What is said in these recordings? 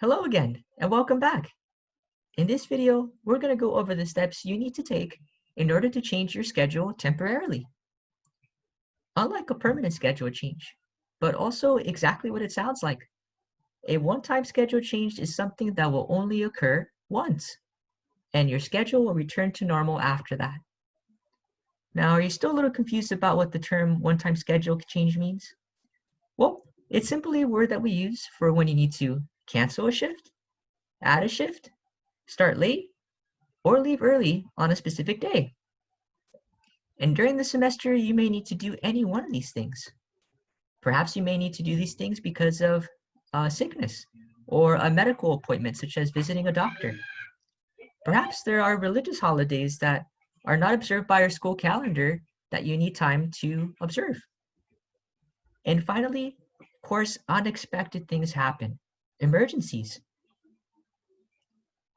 Hello again, and welcome back. In this video, we're going to go over the steps you need to take in order to change your schedule temporarily. Unlike a permanent schedule change, but also exactly what it sounds like. A one-time schedule change is something that will only occur once, and your schedule will return to normal after that. Now, are you still a little confused about what the term one-time schedule change means? Well, it's simply a word that we use for when you need to cancel a shift, add a shift, start late, or leave early on a specific day. And during the semester, you may need to do any one of these things. Perhaps you may need to do these things because of sickness or a medical appointment, such as visiting a doctor. Perhaps there are religious holidays that are not observed by your school calendar that you need time to observe. And finally, of course, unexpected things happen, emergencies.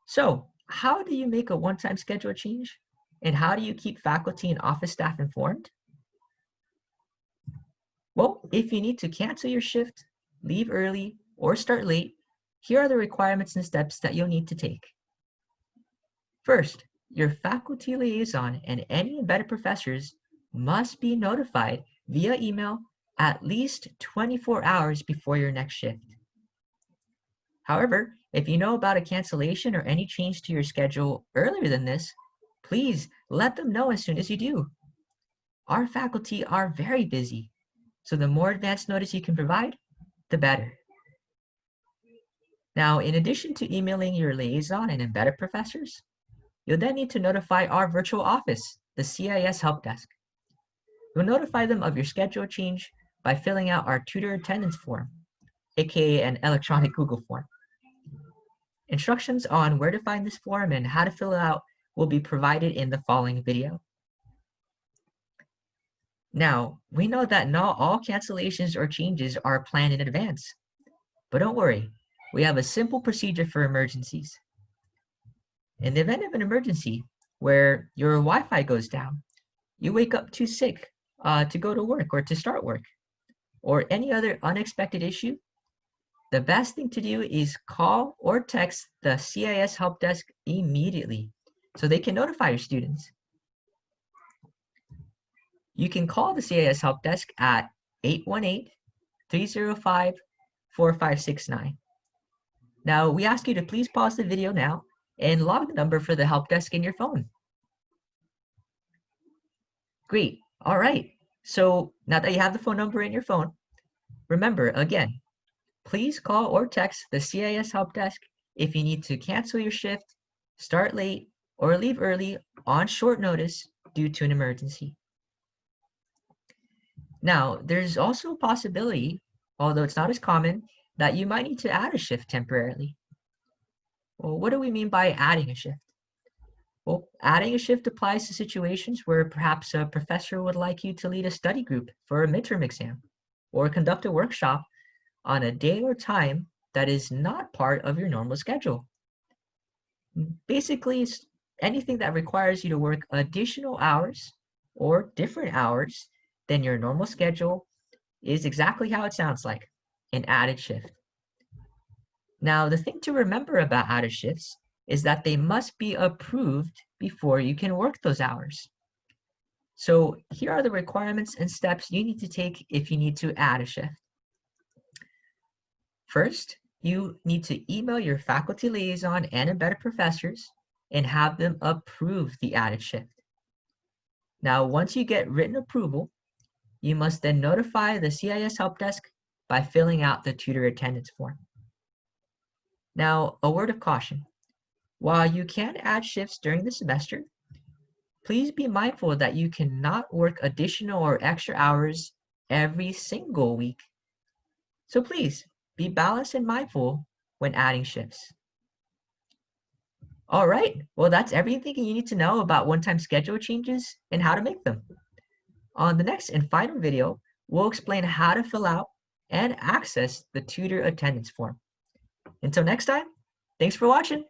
So, how do you make a one-time schedule change? And how do you keep faculty and office staff informed? Well, if you need to cancel your shift, leave early, or start late, here are the requirements and steps that you'll need to take. First, your faculty liaison and any embedded professors must be notified via email at least 24 hours before your next shift. However, if you know about a cancellation or any change to your schedule earlier than this, please let them know as soon as you do. Our faculty are very busy, so the more advance notice you can provide, the better. Now, in addition to emailing your liaison and embedded professors, you'll then need to notify our virtual office, the CIS Help Desk. You'll notify them of your schedule change by filling out our tutor attendance form, aka an electronic Google form. Instructions on where to find this form and how to fill it out will be provided in the following video. Now, we know that not all cancellations or changes are planned in advance, but don't worry, we have a simple procedure for emergencies. In the event of an emergency where your Wi-Fi goes down, you wake up too sick to go to work or to start work, or any other unexpected issue, the best thing to do is call or text the CIS Help Desk immediately so they can notify your students. You can call the CIS Help Desk at 818-305-4569. Now, we ask you to please pause the video now and log the number for the help desk in your phone. Great. All right. So now that you have the phone number in your phone, remember, again, please call or text the CIS Help Desk if you need to cancel your shift, start late, or leave early on short notice due to an emergency. Now, there's also a possibility, although it's not as common, that you might need to add a shift temporarily. Well, what do we mean by adding a shift? Well, adding a shift applies to situations where perhaps a professor would like you to lead a study group for a midterm exam, or conduct a workshop on a day or time that is not part of your normal schedule. Basically, it's anything that requires you to work additional hours or different hours than your normal schedule is exactly how it sounds like, an added shift. Now, the thing to remember about added shifts is that they must be approved before you can work those hours. So here are the requirements and steps you need to take if you need to add a shift. First, you need to email your faculty liaison and embedded professors and have them approve the added shift. Now, once you get written approval, you must then notify the CIS Help Desk by filling out the tutor attendance form. Now, a word of caution. While you can add shifts during the semester, please be mindful that you cannot work additional or extra hours every single week. So please, be balanced and mindful when adding shifts. All right, well, that's everything you need to know about one-time schedule changes and how to make them. On the next and final video, we'll explain how to fill out and access the tutor attendance form. Until next time, thanks for watching.